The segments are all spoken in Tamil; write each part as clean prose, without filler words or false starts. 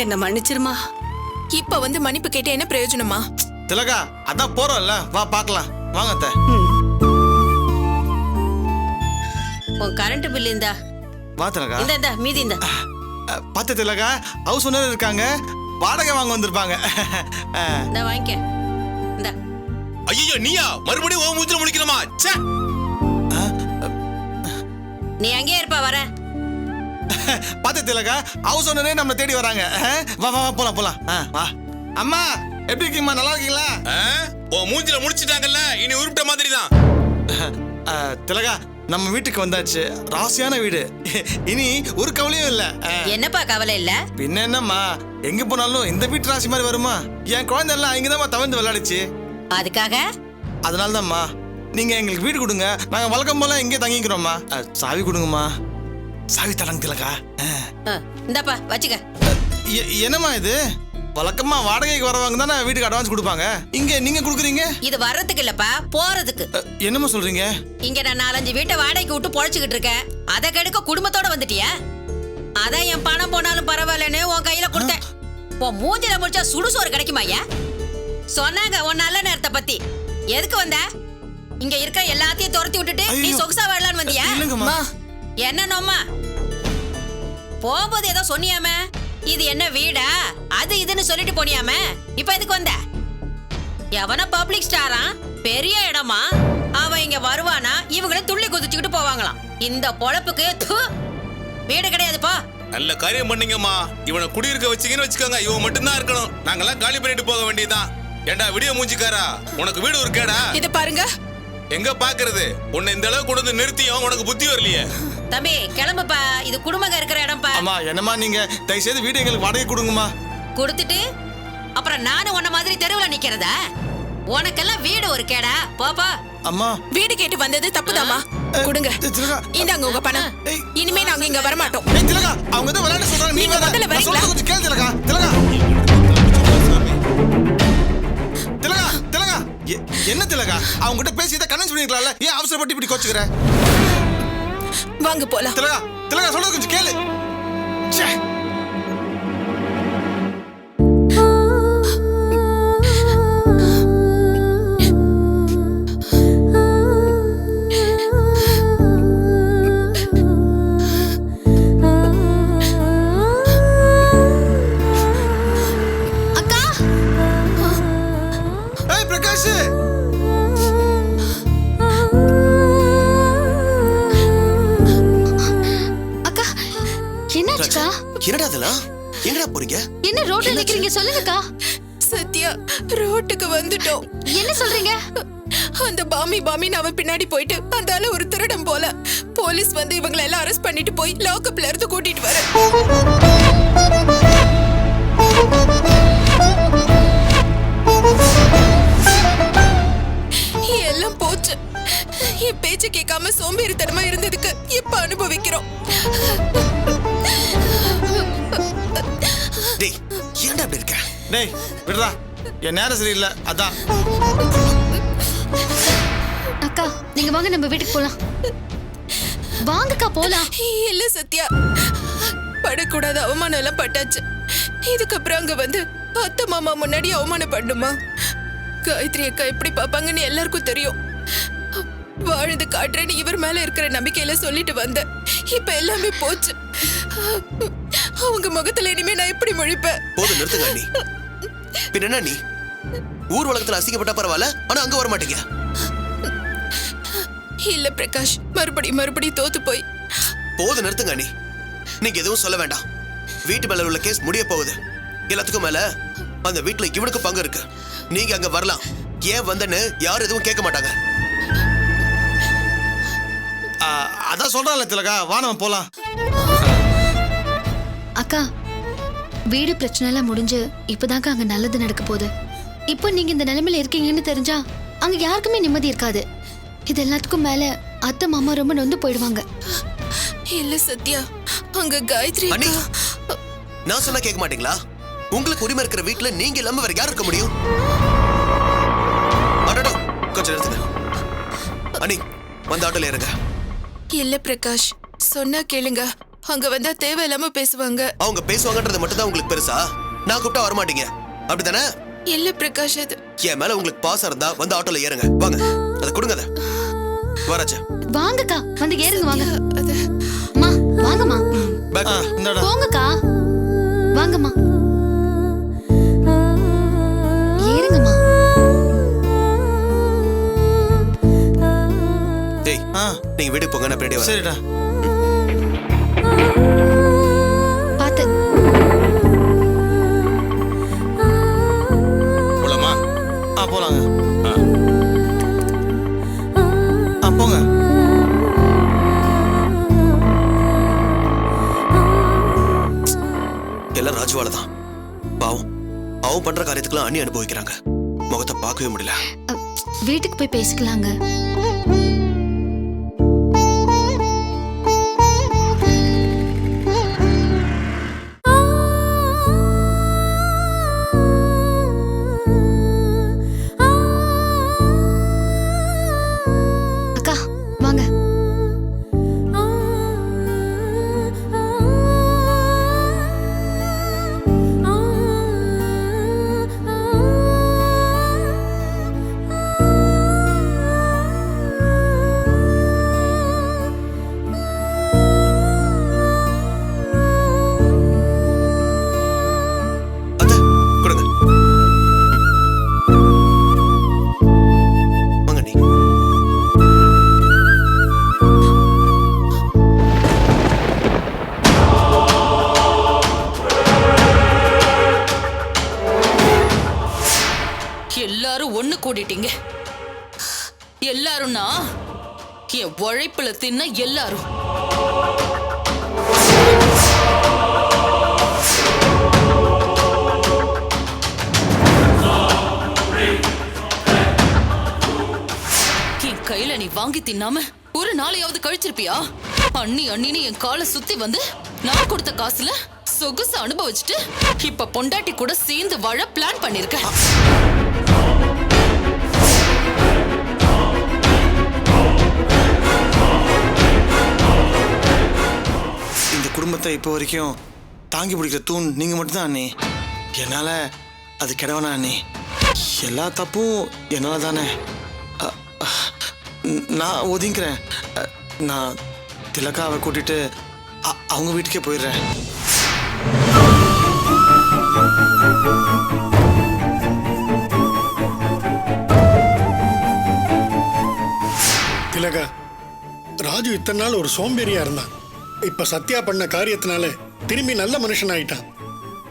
என்ன மன்னிச்சிருமா. இப்ப வந்து மன்னிப்பு கேட்டு என்ன பிரயோஜனமா? திலகா அதான் போறோம்ல, வா பாக்கலாம். வாங்க அத்தை. உன் கரண்ட் பில் இந்தா. வா திலகா. இந்த மீதி இந்த. பார்த்து திலகா, ஹவுஸ் ஓனர் இருக்காங்க, வாடகை வாங்க வந்திருப்பாங்க. இந்த வாங்கிக்க. இந்த. ஐயோ நீயா மறுபடியும் ஓ மூஞ்சில முழிக்கணுமா? ச்சே. நீ அங்கேயே இருப்பா, வர. பார்த்து திலகா, ஹவுஸ் ஓனரே நம்ம தேடி வராங்க. வா வா போலாம் போலாம். வா. அம்மா எப்படி இருக்கீங்கம்மா? நல்லா இருக்கீங்களா? ஓ மூஞ்சில முடிச்சிட்டாங்கல்ல, இனி உருப்பிட்ட மாதிரி தான். திலகா, நம்ம வீட்டுக்கு வந்தாச்சு. ராசியான வீடு. இனி ஒரு கவலையும் இல்ல. என்னப்பா கவலை இல்ல? பின்ன என்னம்மா, எங்க போனாலும் இந்த வீட்டு ராசி மாதிரி வருமா? என் குழந்தை எல்லாம் இங்கதான் தவழ்ந்து விளையாடுச்சு. அதுக்காக அதனாலதான்மா நீங்க எங்களுக்கு வீடு கொடுங்க, நாங்க வழக்கம் போல இங்கே தங்கிக்கிறோம்மா. சாவி கொடுங்கம்மா. சாவி தரங்க திலகா. இந்தாப்பா வச்சுக்க. என்னம்மா இது? வழக்கமா வாடகைக்கு வரவங்க தானே வீட்டுக்கு அட்வான்ஸ் கொடுப்பாங்க, இங்க நீங்க கொடுக்குறீங்க? இது வர்றதுக்கு இல்லப்பா, போறதுக்கு. என்னம்மா சொல்றீங்க? இங்க நான் 4-5 வீட்டை வாடகைக்கு விட்டு பொழைச்சுக்கிட்டு இருக்கேன். அதை கெடுக்க குடும்பத்தோட வந்துட்டியா? அதான் என் பணம் போனாலும் பரவாயில்லன்னு உன் கையில கொடுத்தேன். உன் மூஞ்சில முடிச்சா சுடுசோறு கிடைக்குமாயா? சொன்னாங்க உன் நல்ல நேரத்தை பத்தி. எதுக்கு வந்த? இங்க இருக்க எல்லாத்தையும் துரத்தி விட்டுட்டு நீ சொகுசா வாழலான்னு வந்தியா? என்னன்னோம்மா போகும்போது ஏதோ சொன்னியாம, இது என்ன வீடா அது இதுன்னு சொல்லிட்டு போனியாம, இப்ப எதுக்கு வந்த? எவன பப்ளிக் ஸ்டாரா, பெரிய இடமா, அவன் இங்க வருவானா இவங்கள துள்ளி குதிச்சுக்கிட்டு போவாங்களாம். இந்த பொழப்புக்கு வீடு கிடையாதுப்பா. நல்ல காரியம் பண்ணீங்கம்மா. இவனை குடியிருக்க வச்சீங்கன்னு வச்சுக்கோங்க, இவன் மட்டும்தான் இருக்கணும், நாங்கெல்லாம் காலி பண்ணிட்டு போக வேண்டியதுதான். ஏண்டா விடிய மூஞ்சிக்காரா, உனக்கு வீடு ஒரு கேடா? இத பாருங்க. எங்க பாக்குறது? உன்னை இந்த அளவுக்கு கொண்டு வந்து நிறுத்தியும் உனக்கு புத்தி வரலையே. தம்பி கிளம்புப்பா, இது குடும்பங்க இருக்கிற இடம்ப்பா. அம்மா என்னம்மா நீங்க தயவு செய்து வீடு எங்களுக்கு வாடகை கொடுங்கம்மா. கொடுத்துட்டு அப்புறம் நானும் உன்ன மாதிரி தெருவுல நிக்கிறதா? உனக்கெல்லாம் வீடு ஒரு கேடா? போப்பா. அம்மா வீடு கேட்டு வந்தது தப்புதாம்மா. கொடுங்க. இந்தாங்க உங்க பணம். இனிமே நாங்க இங்க வர மாட்டோம். திலகா, அவங்க தான் விளையாட சொல்றாங்க, நீ முதல்ல வரீங்களா? கொஞ்சம் கேளு திலகா. திலகா திலகா திலகா என்ன திலகா, அவங்க கிட்ட பேசி இதை கன்வின்ஸ் பண்ணிருக்கலாம்ல, ஏன் அவசரப்பட்டு இப்படி கோச்சுக்கிற? வாங்க போலாம். திலகா திலகா சொல்றது கொஞ்சம் கேளு. ச்சே. அக்கா. ஏய் பிரகாஷ். என்னடா இதெல்லாம்? எங்கடா போறீங்க? என்ன ரோட்ல நிக்கிறீங்க? சொல்லுங்கக்கா. சத்யா, ரோட்டுக்கு வந்துட்டோம். என்ன சொல்றீங்க? அந்த பாமின்னு அவன் பின்னாடி போயிட்டு அந்தால ஒரு திருடம் போல. போலீஸ் வந்து இவங்களை எல்லாம் அரெஸ்ட் பண்ணிட்டு போய் லாக்அப்ல இருந்து கூட்டிட்டு வர. எல்லாம் போச்சு. என் பேச்சு கேட்காம சோம்பேறித்தனமா இருந்ததுக்கு இப்ப அனுபவிக்கிறோம். டேய் ஏன்டா அப்படி இருக்க? டேய் விடுடா, என் நேரம் சரியில்லை அதான். அக்கா நீங்க வாங்க, நம்ம வீட்டுக்கு போலாம். வாங்கக்கா போலாம். இல்ல சத்யா, படக்கூடாத அவமானம் எல்லாம் பட்டாச்சு. இதுக்கப்புறம் அங்க வந்து அத்தை மாமா முன்னாடி அவமானம் பண்ணுமா? காயத்ரி அக்கா எப்படி பாப்பாங்கன்னு எல்லாருக்கும் தெரியும். வாழ்ந்து காட்டுறேன்னு இவர் மேல இருக்கிற நம்பிக்கையில சொல்லிட்டு வந்த. இப்ப எல்லாமே போச்சு. அவங்க முகத்துல இனிமே நான் எப்படி முழிப்பேன்? போதும் நிறுத்துங்க நீ. பின்ன என்ன நீ ஊர் உலகத்துல அசிங்கப்பட்டா பரவாயில்ல, ஆனா அங்க வர மாட்டீங்க. இல்ல பிரகாஷ், மறுபடியும் தோத்து போய். போதும் நிறுத்துங்க நீ. நீங்க எதுவும் சொல்ல வேண்டாம். வீட்டு மேல உள்ள கேஸ் முடிய போகுது. எல்லாத்துக்கும் மேல அந்த வீட்டுல இவனுக்கு பங்கு இருக்கு. நீங்க அங்க வரலாம், ஏன் வந்தன்னு யாரும் எதுவும் கேட்க மாட்டாங்க. அதான் சொல்றான்ல திலகா, வா நம்ம போலாம். அக்கா வீடு பிரச்சனை எல்லாம் முடிஞ்சு இப்பதாங்க அங்க நல்லது நடக்க போகுது. இப்போ நீங்க இந்த நிலைமையில இருக்கீங்கன்னு தெரிஞ்சா அங்க யாருக்குமே நிம்மதி இருக்காது. இது எல்லாத்துக்கும் மேல அத்தை மாமா ரொம்ப நொந்து போயிடுவாங்க. இல்ல சத்யா, அங்க காயத்ரி அண்ணி, நான் சொன்னா கேட்க மாட்டீங்களா? உங்களுக்கு உரிமை இருக்கிற வீட்டுல நீங்க இல்லாம வேற யார் இருக்க முடியும்? அடடோ, கொஞ்சம் நிறுத்துங்க. அண்ணி, வந்த ஆட்டோல ஏறுங்க. இல்ல பிரகாஷ், சொன்னா கேளுங்க. அங்க வந்தா தேவையில்லாம பேசுவாங்க. அவங்க பேசுவாங்கன்றது மட்டும் தான் உங்களுக்கு பெருசா? நான் கூப்பிட்டா வரமாட்டீங்க அப்படிதானே? இல்ல பிரகாஷ், அது என் மேல உங்களுக்கு பாசம் இருந்தா வந்து ஆட்டோல ஏறுங்க. வாங்க, அதை கொடுங்க. அதை வராச்சா? வாங்கக்கா, வந்து ஏறுங்க வாங்க. அது அம்மா வாங்கம்மா. பேக் இந்தாடா. போங்கக்கா, வாங்கம்மா. ஏறுங்கம்மா. டேய், நீங்க வீட்டுக்கு போங்க, நான் பின்னாடி வரேன். சரிடா. பாத்து. போலாமா? போலாங்க. போங்க. எல்லாம் ராஜுவால தான். பாவம், அவன் பண்ற காரியத்துக்குலாம் அண்ணி அனுபவிக்கிறாங்க. முகத்தை பார்க்கவே முடியல. வீட்டுக்கு போய் பேசிக்கலாங்க. அக்கா வாங்க. அத்தை, கொடுங்க. வாங்க நீ. எல்லாரும் ஒண்ணு கூடிட்டீங்க. எல்லாரும்னா என் உழைப்புல தின்ன எல்லாரும். என் கையில நீ வாங்கி தின்னாம ஒரு நாளையாவது கழிச்சிருப்பியா? அண்ணி அண்ணின்னு என் காலை சுத்தி வந்து நான் கொடுத்த காசுல சொகுசு அனுபவிச்சுட்டு இப்ப பொண்டாட்டி கூட சேர்ந்து வாழ பிளான் பண்ணிருக்க. இந்த குடும்பத்தை இப்போ வரைக்கும் தாங்கி பிடிக்கிற தூண் நீங்க மட்டும்தான் அண்ணி. என்னால அது கிடவனா அண்ணி. எல்லா தப்பும் என்னால தானே. நான் ஒதுங்கிறேன். நான் திலகாவை கூட்டிட்டு அவங்க வீட்டுக்கே போயிடுறேன். திலகா, ராஜு இத்தனை நாள் ஒரு சோம்பேறியா இருந்தான். இப்ப சத்யா பண்ண காரியத்தினால திரும்பி நல்ல மனுஷன் ஆயிட்டான்.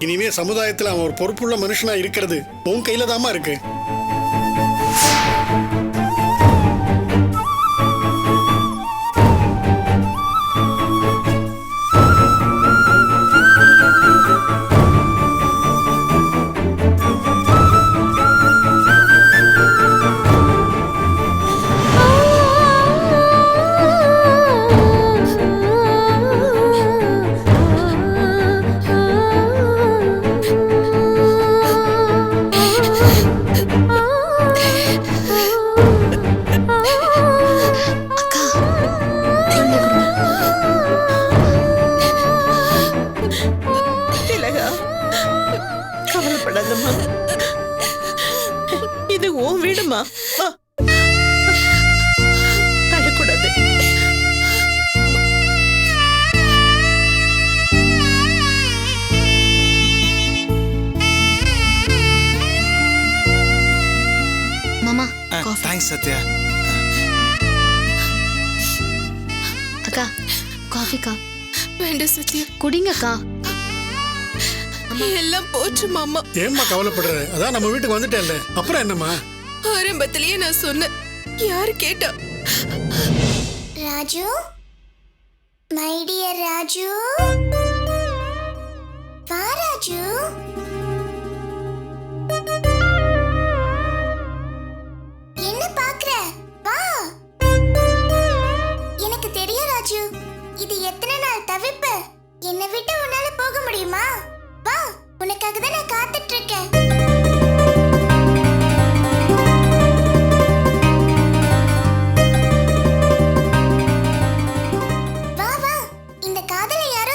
இனிமே சமுதாயத்துல அவன் ஒரு பொறுப்புள்ள மனுஷனா இருக்கிறது உன் கையில தாமா இருக்கு. கவலைப்படாதம்மா, இது உன் வீடுமா. வா, அழக்கூடாது. மாமா தேங்க்ஸ் சத்யா. அக்கா காஃபிக்கா. வேண்டாம் சத்யா, குடிங்கக்கா. எல்லாம் போச்சு மாமா. ஏம்மா கவலைப்படுற? அதான் நம்ம வீட்டுக்கு வந்துட்டேன்ல, அப்புறம் என்னம்மா? ஆரம்பத்திலேயே நான் சொன்னேன், யாரு கேட்டா? ராஜு, மை டியர் ராஜு, வா ராஜு. என்ன பாக்குற? வா. எனக்கு தெரியும் ராஜு, இது எத்தனை நாள் தவிப்பு. என்னை விட்டு உன்னால போக முடியுமா? வா, உனக்காக தான் நான் காத்துட்டு இருக்கேன். வா வா, இந்த காதலை யாரோ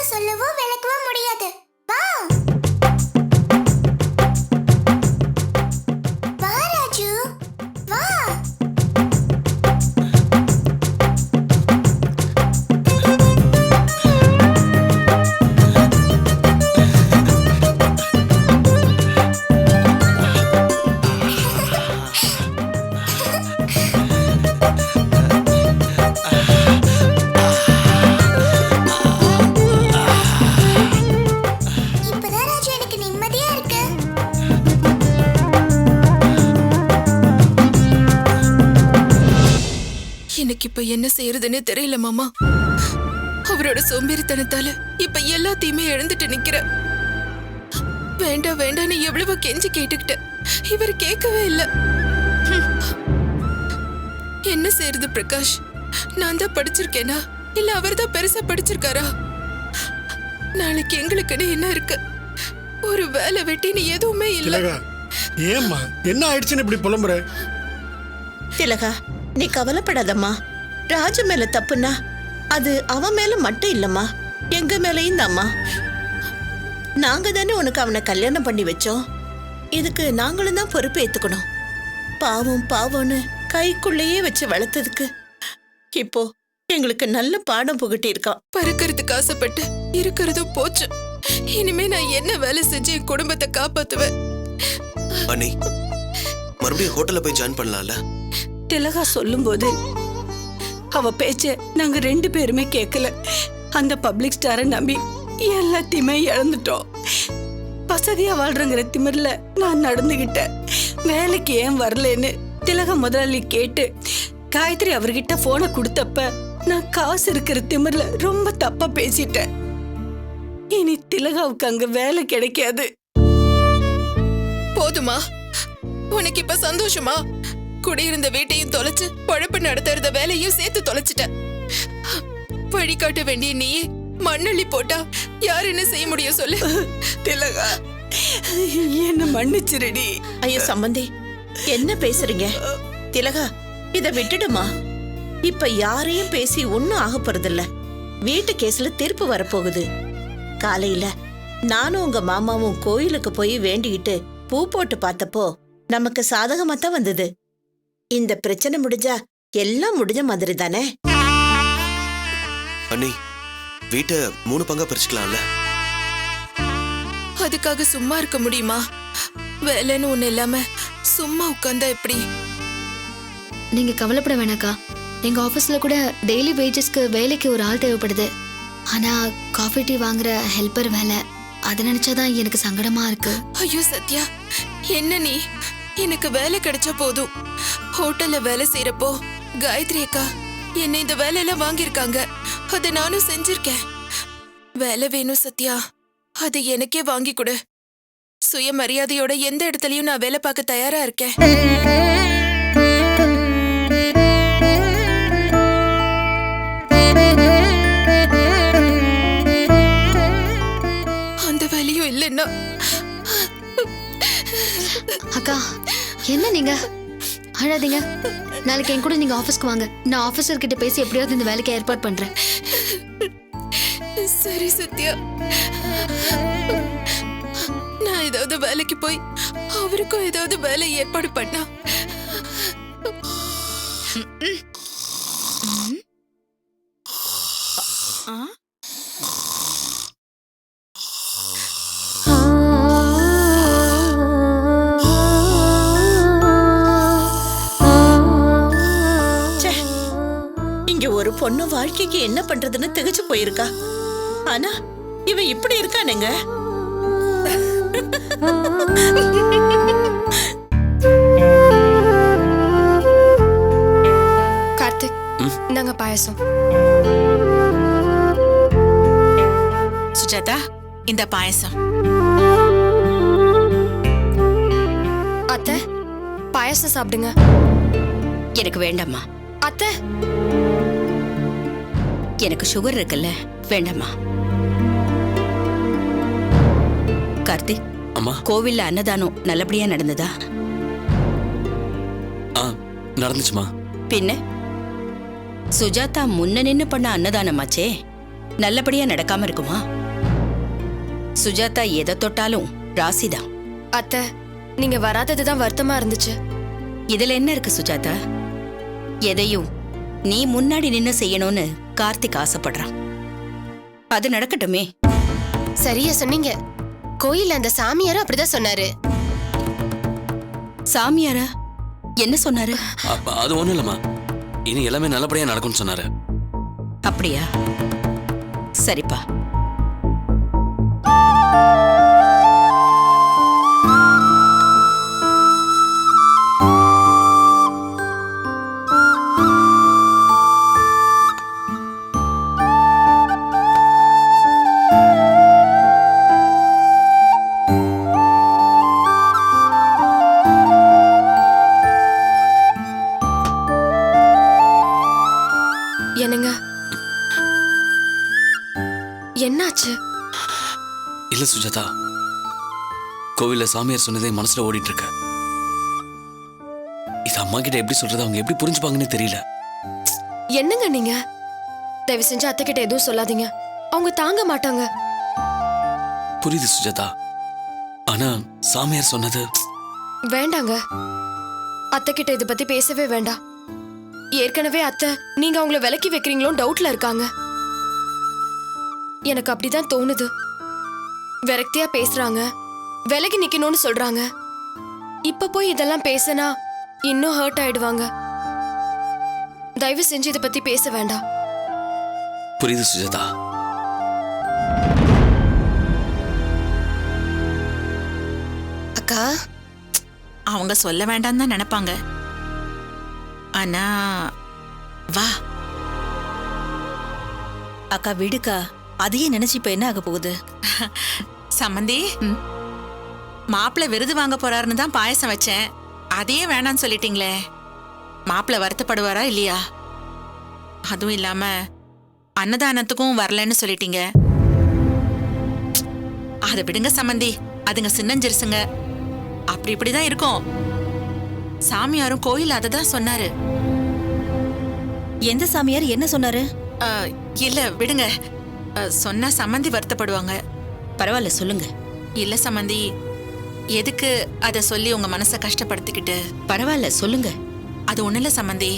எனக்கு இப்ப என்ன செய்யறதுன்னே தெரியல மாமா. அவரோட சோம்பேறித்தனத்தால இப்ப எல்லாத்தையுமே இழந்துட்டு நிக்கிற. வேண்டாம் வேண்டான்னு எவ்வளவு கெஞ்சி கேட்டுக்கிட்ட, இவர் கேட்கவே இல்ல. என்ன செய்யறது பிரகாஷ்? நான் தான் படிச்சிருக்கேனா இல்ல அவர் தான் பெருசா படிச்சிருக்காரா? நாளைக்கு எங்களுக்குன்னு என்ன இருக்கு? ஒரு வேலை வெட்டின்னு எதுவுமே இல்ல. திலகா, ஏம்மா என்ன ஆயிடுச்சுன்னு இப்படி புலம்புற? திலகா, நீ கவலைப்படாதம்மா. ராஜு மேல தப்புன்னா அது அவன் மேல மட்டும் இல்லம்மா, எங்க மேலயும் தாம்மா. நாங்க தானே உனக்கு அவனை கல்யாணம் பண்ணி வச்சோம். இதுக்கு நாங்களும் தான் பொறுப்பு ஏத்துக்கணும். பாவம் பாவம்னு கைக்குள்ளேயே வச்சு வளர்த்ததுக்கு இப்போ எங்களுக்கு நல்ல பாடம் புகட்டி இருக்கான். பறக்கிறதுக்கு ஆசைப்பட்டு இருக்கிறதும் போச்சு. இனிமே நான் என்ன வேலை செஞ்சு என் குடும்பத்தை காப்பாத்துவேன்? அண்ணி, மறுபடியும் ஹோட்டல்ல போய் ஜாயின் பண்ணலாம்ல? திலகா சொல்லும்போது அவ பேச்ச நாங்க 2 பேருமே கேட்கல. அந்த பப்ளிக் ஸ்டாரை நம்பி எல்லாத்தையுமே இழந்துட்டோம். வசதியா வாழ்றங்கிற திமிர்ல நான் நடந்துகிட்டேன். வேலைக்கு ஏன் வரலன்னு திலகா முதலாளி கேட்டு காயத்ரி அவர்கிட்ட போனை கொடுத்தப்ப நான் காசு இருக்கிற திமிர்ல ரொம்ப தப்பா பேசிட்டேன். இனி திலகாவுக்கு அங்க வேலை கிடைக்காது. போதுமா? உனக்கு இப்ப சந்தோஷமா? குடியிருந்த வீட்டையும் தொலைச்சு பொழப்பு நடத்துறத வேலையும் சேர்த்து தொலைச்சிட்ட. வழிகாட்ட வேண்டிய நீயே மண்ணள்ளி போட்டா யார் என்ன செய்ய முடியும் சொல்லு? திலகா, என்ன மன்னிச்சிருடி. ஐயோ சம்பந்தி, என்ன பேசுறீங்க? திலகா, இத விட்டுடுமா. இப்ப யாரையும் பேசி ஒன்னும் ஆக போறதில்ல. வீட்டு கேஸ்ல தீர்ப்பு வரப்போகுது. காலையில நானும் உங்க மாமாவும் கோயிலுக்கு போய் வேண்டிக்கிட்டு பூ போட்டு பார்த்தப்போ நமக்கு சாதகமா தான் வந்தது. இந்த பிரச்சனை முடிஞ்சா எல்லாம் முடிஞ்ச மாதிரி தானே? அண்ணி, வீட்டை 3 பங்கா பிரிச்சுக்கலாம்ல? அதுக்காக சும்மா இருக்க முடியுமா? வேலைன்னு ஒண்ணு இல்லாம சும்மா உட்கார்ந்தா எப்படி? நீங்க கவலைப்பட வேணாக்கா. எங்க ஆபீஸ்ல கூட டெய்லி வேஜஸ்க்கு வேலைக்கு ஒரு ஆள் தேவைப்படுது. ஆனா காஃபி டீ வாங்குற ஹெல்ப்பர் வேலை, அதை நினைச்சாதான் எனக்கு சங்கடமா இருக்கு. ஐயோ சத்யா, என்ன நீ? எனக்கு வேலை கிடைச்சா போதும். ஹோட்டல்ல வேலை செய்யறப்போ காயத்ரி அக்கா என்ன இந்த வேலையெல்லாம் வாங்கியிருக்காங்க. அதை நானும் செஞ்சிருக்கேன். வேலை வேணும் சத்யா, அதை எனக்கே வாங்கி கொடு. சுயமரியாதையோட எந்த இடத்துலயும் நான் வேலை பார்க்க தயாரா இருக்கேன். அந்த வேலையும் இல்லைன்னா அக்கா, என்ன நீங்க அழாதீங்க. நாளைக்கு என் கூட நீங்க ஆபீஸ்க்கு வாங்க. நான் ஆபீசர் கிட்ட பேசி எப்படியாவது இந்த வேலைக்கு ஏற்பாடு பண்றேன். சரி சத்யா, நான் ஏதாவது வேலைக்கு போய் அவருக்கும் ஏதாவது வேலை ஏற்பாடு பண்ணா. ஒரு பொண்ணு வாழ்க்கைக்கு என்ன பண்றதுன்னு திகச்சு போயிருக்கா. ஆனா இவன் இப்படி இருக்கானுங்க. கார்த்திக், நாங்க பாயசம். சுஜாதா, இந்த பாயசம். அத்தை, பாயசம் சாப்பிடுங்க. எனக்கு வேண்டாம்மா. அத்தை, எனக்கு சுகர் இருக்குல்ல, வேண்டாம்மா. கார்த்திக், அம்மா, கோவில்ல அன்னதானம் நல்லபடியா நடந்ததா? நடந்துச்சுமா. பின்ன சுஜாதா முன்ன நின்னு பண்ண அன்னதானமாச்சே, நல்லபடியா நடக்காம இருக்குமா? சுஜாதா எதை தொட்டாலும் ராசிதான். அத்தை, நீங்க வராததுதான் வருத்தமா இருந்துச்சு. இதுல என்ன இருக்கு சுஜாதா? எதையும் நீ முன்னாடி நின்னு செய்யணும்னு கார்த்திக் ஆசைப்படுறான். அது நடக்கட்டுமே. சரியா சொன்னீங்க. கோயில்ல அந்த சாமியாரும் அப்படிதான் சொன்னாரு. சாமியாரா? என்ன சொன்னாரு? அது ஒண்ணும் இல்லம்மா, இனி எல்லாமே நல்லபடியா நடக்கும்னு சொன்னாரு. அப்படியா? சரிப்பா. இல்ல சுஜாதா, கோவில்ல சாமியார் சொன்னதே மனசுல ஓடிட்டு இருக்க. இது அம்மா கிட்ட எப்படி சொல்றது, அவங்க எப்படி புரிஞ்சுப்பாங்கன்னு தெரியல. என்னங்க நீங்க? தயவு செஞ்சு அத்தை கிட்ட எதுவும் சொல்லாதீங்க, அவங்க தாங்க மாட்டாங்க. புரியுது சுஜாதா, ஆனா சாமியார் சொன்னது. வேண்டாங்க, அத்தை கிட்ட இதை பத்தி பேசவே வேண்டாம். ஏற்கனவே அத்தை நீங்க அவங்கள விலக்கி வைக்கிறீங்களோ டவுட்ல இருக்காங்க. எனக்கு அப்படிதான் தோணுது. விரக்தியா பேசுறாங்க, விலகி நிக்கணும்னு சொல்றாங்க. இப்ப போய் இதெல்லாம் பேசினா இன்னும் ஹர்ட் ஆயிடுவாங்க. தயவு செஞ்சு இதை பத்தி பேச வேண்டாம். புரியுது சுஜாதா. அக்கா, அவங்க சொல்ல வேண்டாம் தான் நினைப்பாங்க. ஆனா வா அக்கா விடுக்கா, அதையே நினைச்சு இப்ப என்ன ஆக போகுது? சம்மந்தி, மாப்பிள்ளை விருது வாங்க போறாருன்னு தான் பாயசம் வச்சேன். அதையே வேணான்னு சொல்லிட்டீங்களே. மாப்பிள்ளை வருத்தப்படுவாரா இல்லையா? அதுவும் இல்லாம அன்னதானத்துக்கும் வரலன்னு சொல்லிட்டீங்க. அதை விடுங்க சம்மந்தி, அதுங்க சின்னஞ்சிருசுங்க. அப்படி இப்படிதான் இருக்கும். சாமியாரும் கோயில் அதை தான் சொன்னாரு. எந்த சாமியார் என்ன சொன்னாரு? இல்ல விடுங்க, சொன்னா சம்மந்தி வருத்தப்படுவாங்க. பரவாயில்ல சொல்லுங்க. இல்ல சம்மந்தி, எதுக்கு அதை சொல்லி உங்க மனசை கஷ்டப்படுத்திக்கிட்டு? பரவாயில்ல சொல்லுங்க. அது ஒண்ணு இல்ல சம்மந்தி,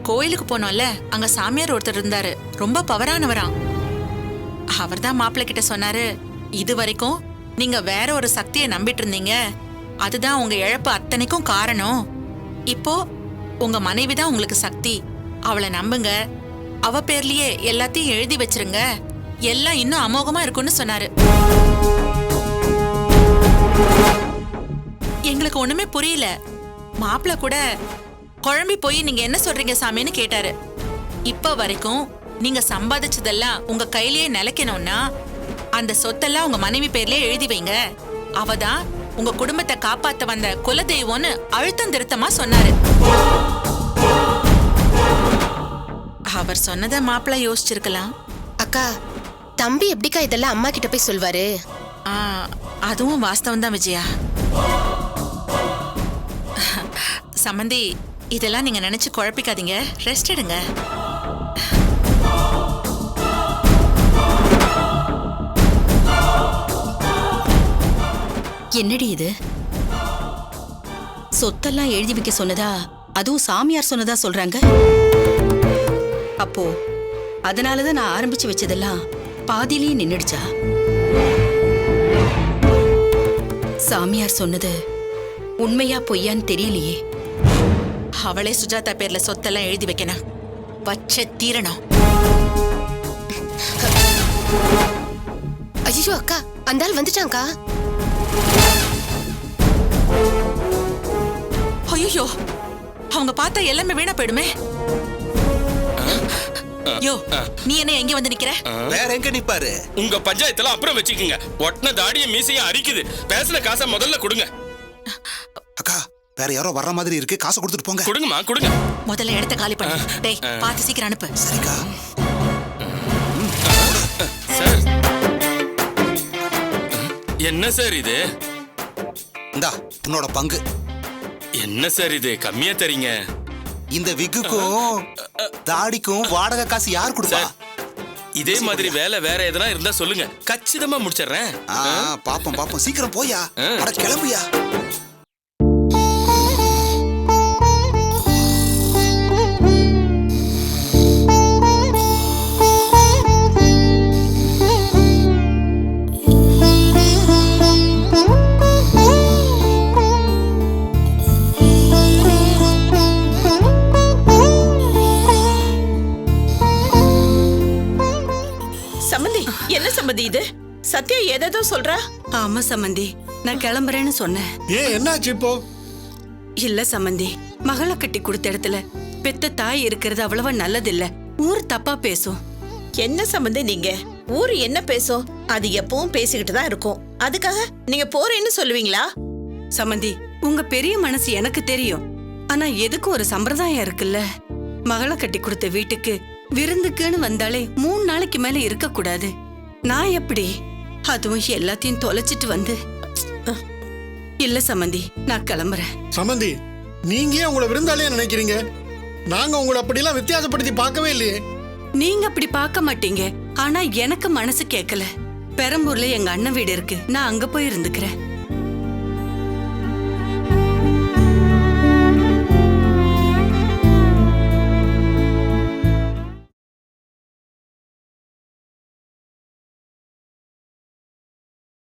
கோயிலுக்கு போனோம்ல, அங்க சாமியார் ஒருத்தர் இருந்தாரு, ரொம்ப பவரானவராம். அவர்தான் மாப்பிள்ளை கிட்ட சொன்னாரு, இது வரைக்கும் நீங்க வேற ஒரு சக்தியை நம்பிட்டு இருந்தீங்க, அதுதான் உங்க இழப்பு அத்தனைக்கும் காரணம். இப்போ உங்க மனைவிதான் உங்களுக்கு சக்தி, அவளை நம்புங்க, அவ பேர்லயே எல்லாத்தையும் எழுதி வச்சிருங்க, எல்லாம் இன்னும் அமோகமா இருக்கும்னு சொன்னாரு. எங்களுக்கு ஒண்ணுமே புரியல. மாப்பிள்ளை கூட குழம்பி போய் நீங்க என்ன சொல்றீங்க சாமின்னு கேட்டாரு. இப்ப வரைக்கும் நீங்க சம்பாதிச்சதெல்லாம் உங்க கையிலேயே நிலைக்கணும்னா அந்த சொத்தெல்லாம் உங்க மனைவி பேர்லயே எழுதி வைங்க, அவதான் உங்க குடும்பத்தை காப்பாத்த வந்த குலதெய்வம்னு அழுத்தம் திருத்தமா சொன்னாரு. அவர் சொன்னதை மாப்பிள்ளை யோசிச்சிருக்கலாம். அக்கா, தம்பி எப்படிக்கா இதெல்லாம் அம்மா கிட்ட போய் சொல்வாரு? அதுவும் வாஸ்தவம் தான் விஜயா. சம்மந்தி, இதெல்லாம் நீங்க நினைச்சு குழப்பிக்காதீங்க, ரெஸ்ட் எடுங்க. என்னடி இது? சொத்தெல்லாம் எழுதி வைக்க சொன்னதா, அதுவும் சாமியார் சொன்னதா சொல்றாங்க. அப்போ அதனாலதான் நான் ஆரம்பிச்சு வச்சதெல்லாம் பாதியிலேயே நின்னுடுச்சா? சாமியார் சொன்னது உண்மையா பொய்யான்னு தெரியலையே. அவளே சுஜாதா பேர்ல சொத்தெல்லாம் எழுதி வைக்கணும், வச்ச தீரணும். ஐயோ அக்கா, அந்த ஆள் வந்துட்டாங்கா. ஐயோ, அவங்க பார்த்தா எல்லாமே வீணா போயிடுமே. யோ, நீ என்ன எங்க வந்து நிக்கிற? வேற எங்க நிப்பாரு? உங்க பஞ்சாயத்தெல்லாம் அப்புறம் வச்சுக்கோங்க. ஒட்டின தாடிய மீசையும் அரிக்குது. பேசுன காசை முதல்ல கொடுங்க. அக்கா, வேற யாரோ வர்ற மாதிரி இருக்கு, காசை கொடுத்துட்டு போங்க. கொடுங்கம்மா கொடுங்க. முதல்ல இடத்த காலி பண்ணு. டேய், பார்த்து சீக்கிரம் அனுப்பு. சரிக்கா. சார், என்ன சார் இது? இந்தா உன்னோட பங்கு. என்ன சார் இது, கம்மியா தரீங்க? இந்த விக்குக்கும் தாடிக்கும் வாடகை காசு யார் கொடுப்பா? இதே மாதிரி வேலை வேற எதனா இருந்தா சொல்லுங்க, கச்சிதமா முடிச்சிடுறேன். பாப்போம் பாப்போம், சீக்கிரம் போயா, அட கிளம்பியா. என்ன சம்மந்தி இது? சத்யா ஏதேதோ சொல்றா. ஆமா சம்மந்தி, நான் கிளம்புறேன்னு சொன்னேன். ஏன் என்னாச்சு இப்போ? இல்ல சம்மந்தி, மகளை கட்டி கொடுத்த இடத்துல பெத்த தாய் இருக்கிறது அவ்வளவா நல்லதில்ல. ஊர் தப்பா பேசும். என்ன சம்மந்தி நீங்க? ஊர் என்ன பேசும்? அது எப்பவும் பேசிக்கிட்டு தான் இருக்கும். அதுக்காக நீங்க போறேன்னு சொல்லுவீங்களா? சம்மந்தி, உங்க பெரிய மனசு எனக்கு தெரியும். ஆனா எதுக்கு ஒரு சம்பிரதாயம் இருக்குல்ல. மகளை கட்டி கொடுத்த வீட்டுக்கு விருந்துக்குன்னு வந்தாலே 3 நாளைக்கு மேல இருக்க கூடாது. நான் எப்படி? அதுவும் எல்லாத்தையும் தொலைச்சிட்டு வந்து இல்ல சம்மந்தி, நான் கிளம்புறேன். சமந்தி, நீங்க ஏன் உங்களை விருந்தாளியா நினைக்கிறீங்க? நாங்க உங்களை அப்படிலாம் வித்தியாசப்படுத்தி பார்க்கவே இல்லையே. நீங்க அப்படி பார்க்க மாட்டீங்க, ஆனா எனக்கு மனசு கேட்கல. பெரம்பூர்ல எங்க அண்ணன் வீடு இருக்கு, நான் அங்க போய் இருந்துக்கிறேன்.